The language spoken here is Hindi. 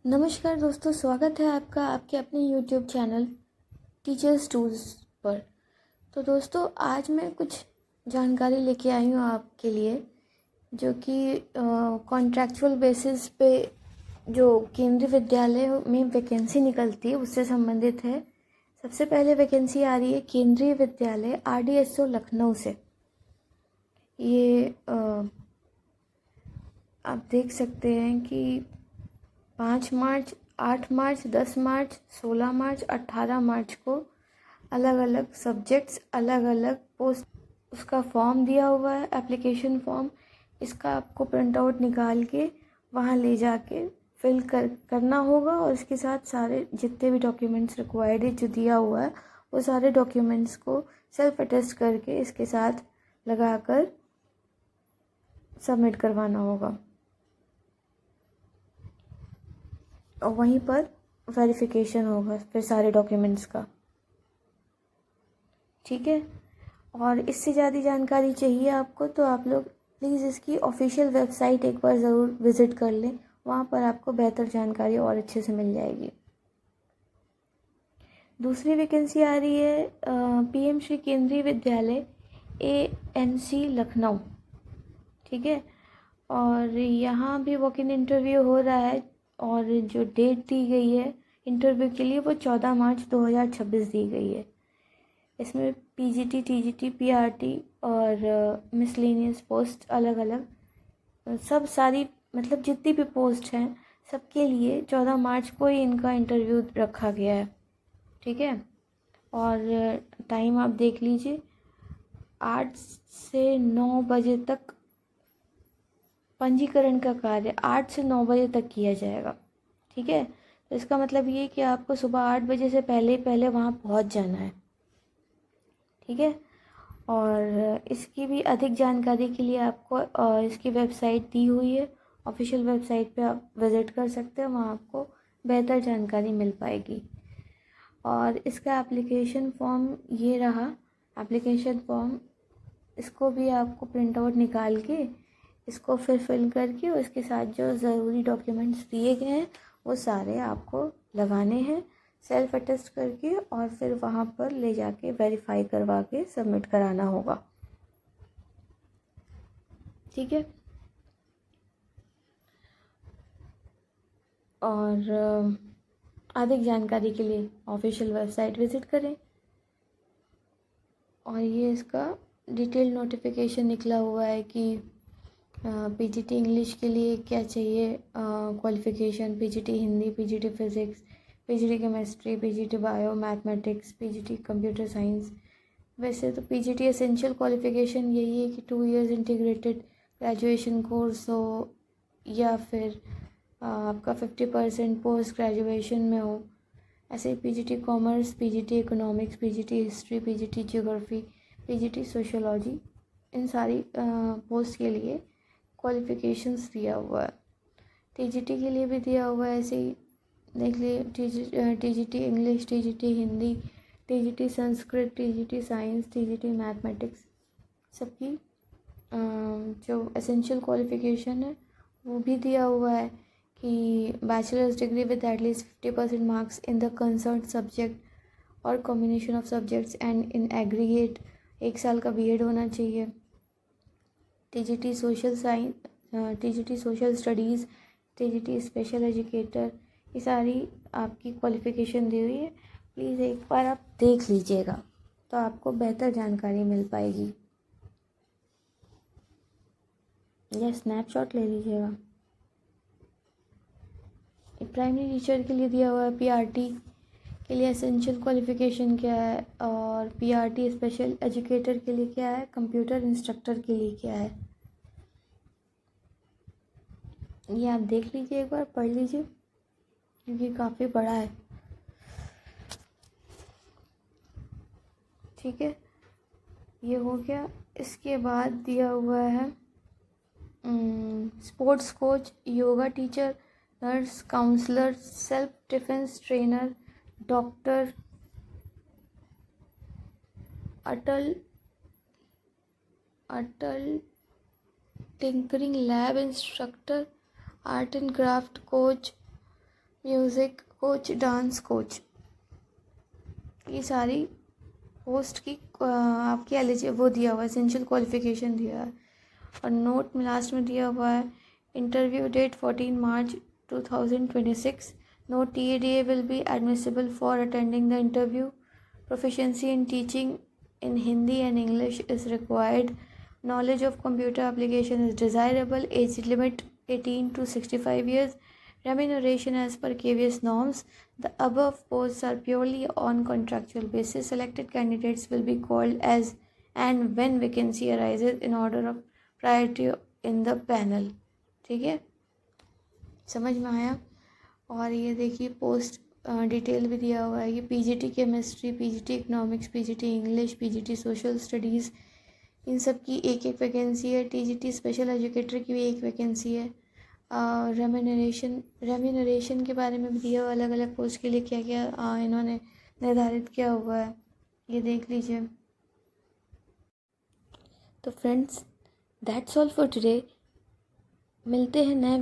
नमस्कार दोस्तों, स्वागत है आपका आपके अपने YouTube चैनल टीचर्स टूल्स पर। तो दोस्तों, आज मैं कुछ जानकारी लेके आई हूँ आपके लिए, जो कि कॉन्ट्रैक्चुअल बेसिस पे जो केंद्रीय विद्यालय में वैकेंसी निकलती है उससे संबंधित है। सबसे पहले वैकेंसी आ रही है केंद्रीय विद्यालय RDSO लखनऊ से। ये आप देख सकते हैं कि 5 मार्च, 8 मार्च, 10 मार्च, 16 मार्च, 18 मार्च को अलग अलग सब्जेक्ट्स, अलग अलग पोस्ट, उसका फॉर्म दिया हुआ है, एप्लीकेशन फॉर्म। इसका आपको प्रिंट आउट निकाल के वहाँ ले जाके फिल करना होगा, और इसके साथ सारे जितने भी डॉक्यूमेंट्स रिक्वायर्ड है जो दिया हुआ है, वो सारे डॉक्यूमेंट्स को सेल्फ अटेस्ट करके इसके साथ लगाकर सबमिट करवाना होगा, और वहीं पर वेरिफिकेशन होगा फिर सारे डॉक्यूमेंट्स का। ठीक है। और इससे ज़्यादा जानकारी चाहिए आपको तो आप लोग प्लीज़ इसकी ऑफिशियल वेबसाइट एक बार ज़रूर विज़िट कर लें, वहाँ पर आपको बेहतर जानकारी और अच्छे से मिल जाएगी। दूसरी वैकेंसी आ रही है PM श्री केंद्रीय विद्यालय ANC लखनऊ। ठीक है। और यहाँ भी वॉक इन इंटरव्यू हो रहा है, और जो डेट दी गई है इंटरव्यू के लिए वो 14 मार्च 2026 दी गई है। इसमें PGT, TGT, PRT और मिसलेनियस पोस्ट अलग अलग सब सारी मतलब जितनी भी पोस्ट हैं सबके लिए 14 मार्च को ही इनका इंटरव्यू रखा गया है। ठीक है। और टाइम आप देख लीजिए, 8 से 9 बजे तक पंजीकरण का कार्य 8 से 9 बजे तक किया जाएगा। ठीक है। तो इसका मतलब ये कि आपको सुबह 8 बजे से पहले वहाँ पहुँच जाना है। ठीक है। और इसकी भी अधिक जानकारी के लिए आपको इसकी वेबसाइट दी हुई है, ऑफिशियल वेबसाइट पे आप विज़िट कर सकते हैं, वहाँ आपको बेहतर जानकारी मिल पाएगी। और इसका एप्लीकेशन फॉर्म ये रहा, एप्लीकेशन फॉर्म, इसको भी आपको प्रिंट आउट निकाल के इसको फिर फिल करके उसके साथ जो ज़रूरी डॉक्यूमेंट्स दिए गए हैं वो सारे आपको लगाने हैं सेल्फ अटेस्ट करके, और फिर वहाँ पर ले जाके वेरीफाई करवा के सबमिट कराना होगा। ठीक है। और अधिक जानकारी के लिए ऑफिशियल वेबसाइट विज़िट करें। और ये इसका डिटेल नोटिफिकेशन निकला हुआ है कि PGT इंग्लिश के लिए क्या चाहिए qualification, PGT Hindi, PGT physics, PGT chemistry, PGT bio mathematics, PGT computer science. वैसे तो PGT एसेंशियल क्वालिफ़िकेशन यही है कि 2 इयर्स इंटीग्रेटेड ग्रेजुएशन कोर्स हो, या फिर आपका 50% पोस्ट ग्रेजुएशन में हो। ऐसे ही PGT commerce, PGT economics, PGT history, PGT geography, PGT sociology, इन सारी पोस्ट के लिए क्वालिफ़िकेशंस दिया हुआ है। TGT के लिए भी दिया हुआ है, ऐसे ही देख लिए, TGT English, TGT Hindi, TGT Sanskrit, TGT science, TGT mathematics, सबकी जो एसेंशियल क्वालिफ़िकेशन है वो भी दिया हुआ है कि bachelor's degree with at least 50% marks in the concern subject और combination of subjects and in aggregate 1 साल का BEd होना चाहिए। TGT social science, TGT social studies, TGT special educator, ये सारी आपकी क्वालिफ़िकेशन दी हुई है। प्लीज़ एक बार आप देख लीजिएगा तो आपको बेहतर जानकारी मिल पाएगी, या स्नैपशॉट ले लीजिएगा। एक प्राइमरी टीचर के लिए दिया हुआ है PRT के लिए एसेंशियल क्वालिफ़िकेशन क्या है, और PRT स्पेशल एजुकेटर के लिए क्या है, कंप्यूटर इंस्ट्रक्टर के लिए क्या है, ये आप देख लीजिए, एक बार पढ़ लीजिए क्योंकि काफ़ी बड़ा है। ठीक है। ये हो गया। इसके बाद दिया हुआ है sports coach, yoga teacher, nurse, counsellor, self defence trainer, doctor, Atal Atal tinkering lab instructor, art and craft coach, music coach, dance coach, ये सारी पोस्ट की आपकी वो दिया हुआ है, एसेंशियल क्वालिफिकेशन दिया है। और नोट में लास्ट में दिया हुआ है interview date 14 March 2026. No TADA will be admissible for attending the interview. Proficiency in teaching in Hindi and English is required. Knowledge of computer application is desirable. Age limit 18 to 65 years. Remuneration as per KVS norms. The above posts are purely on contractual basis. Selected candidates will be called as and when vacancy arises in order of priority in the panel. ठीक है, समझ में आया। और ये देखिए पोस्ट डिटेल भी दिया हुआ है कि PGT chemistry, PGT economics, PGT English, PGT social studies, इन सब की एक एक वैकेंसी है। टीजीटी स्पेशल एजुकेटर की भी एक वैकेंसी है। रेम्यूनरेशन के बारे में भी दिया हुआ, अलग अलग पोस्ट के लिए क्या क्या इन्होंने निर्धारित किया हुआ है, ये देख लीजिए। तो friends, that's all for today. मिलते हैं नए